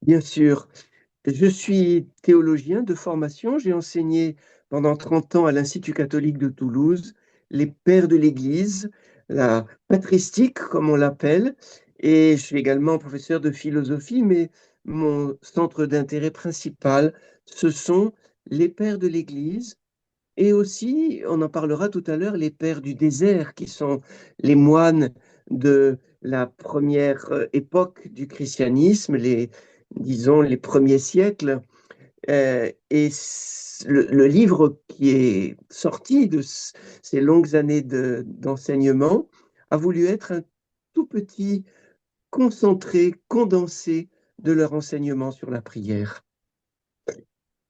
Bien sûr, je suis théologien de formation. J'ai enseigné pendant 30 ans à l'Institut catholique de Toulouse les pères de l'Église, la patristique, comme on l'appelle. Et je suis également professeur de philosophie, mais mon centre d'intérêt principal, ce sont les pères de l'Église. Et aussi, on en parlera tout à l'heure, les pères du désert, qui sont les moines de la première époque du christianisme, disons, les premiers siècles. Le livre qui est sorti de ces longues années d'enseignement a voulu être un tout petit concentré, condensé de leur enseignement sur la prière.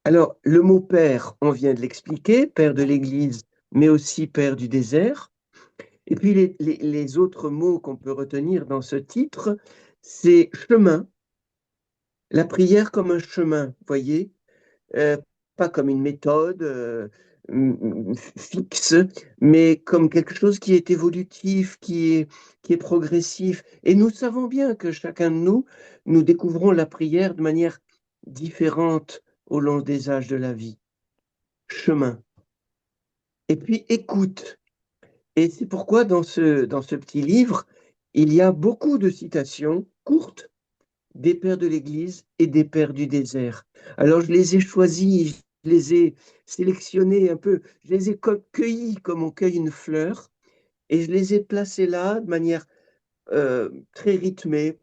Alors, le mot père, on vient de l'expliquer, père de l'Église, mais aussi père du désert. Et puis, les autres mots qu'on peut retenir dans ce titre, c'est chemin, la prière comme un chemin, voyez, euh, pas comme une méthode fixe, mais comme quelque chose qui est évolutif, qui est progressif. Et nous savons bien que chacun de nous, nous découvrons la prière de manière différente au long des âges de la vie. Chemin. Et puis écoute. Et c'est pourquoi dans ce petit livre, il y a beaucoup de citations courtes des pères de l'Église et des pères du désert. Alors je les ai choisis, je les ai sélectionnés un peu, je les ai cueillis comme on cueille une fleur, et je les ai placés là de manière très rythmée.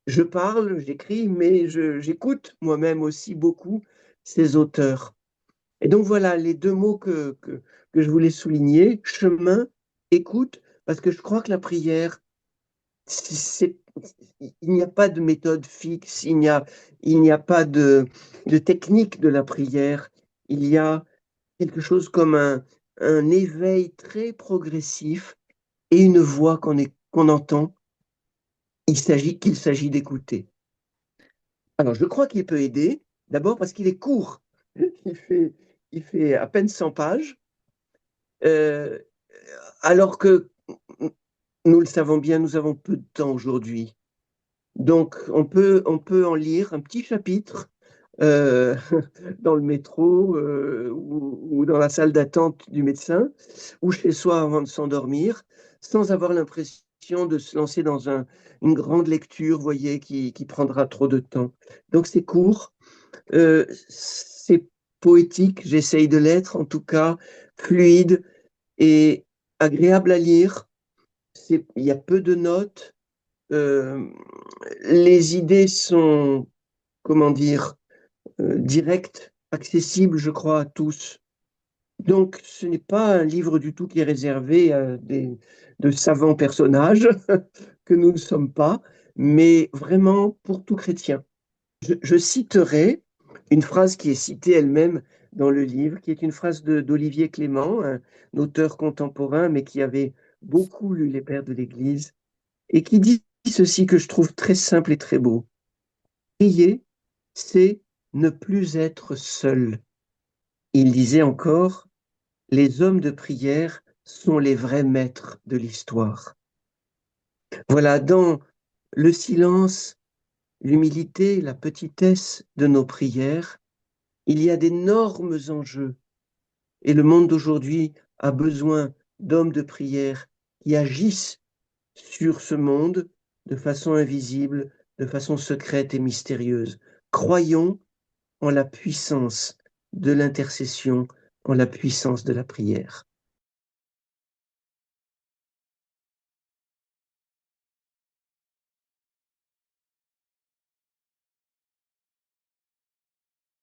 Je parle, j'écris, mais j'écoute moi-même aussi beaucoup ces auteurs. Et donc voilà les deux mots que je voulais souligner, chemin, écoute, parce que je crois que la prière, c'est- il n'y a pas de méthode fixe, il n'y a pas de technique de la prière, il y a quelque chose comme un éveil très progressif et une voix qu'on entend, qu'il s'agit d'écouter. Alors je crois qu'il peut aider, d'abord parce qu'il est court, il fait, il fait à peine 100 pages, euh, alors que nous le savons bien, nous avons peu de temps aujourd'hui. Donc, on peut en lire un petit chapitre euh, dans le métro ou dans la salle d'attente du médecin ou chez soi avant de s'endormir, sans avoir l'impression de se lancer dans une grande lecture, vous voyez, qui prendra trop de temps. Donc, c'est court, c'est poétique, j'essaye de l'être en tout cas, fluide et agréable à lire. Il y a peu de notes. euh, les idées sont, comment dire, directes, accessibles, je crois, à tous. Donc, ce n'est pas un livre du tout qui est réservé à de savants personnages que nous ne sommes pas, mais vraiment pour tout chrétien. Je citerai une phrase qui est citée elle-même dans le livre, qui est une phrase d'Olivier Clément, un auteur contemporain, mais qui avait beaucoup lu les pères de l'Église, et qui dit ceci que je trouve très simple et très beau. Prier, c'est ne plus être seul. Il disait encore, les hommes de prière sont les vrais maîtres de l'histoire. Voilà, dans le silence, l'humilité, la petitesse de nos prières, il y a d'énormes enjeux. Et le monde d'aujourd'hui a besoin d'hommes de prière qui agissent sur ce monde de façon invisible, de façon secrète et mystérieuse. Croyons en la puissance de l'intercession, en la puissance de la prière.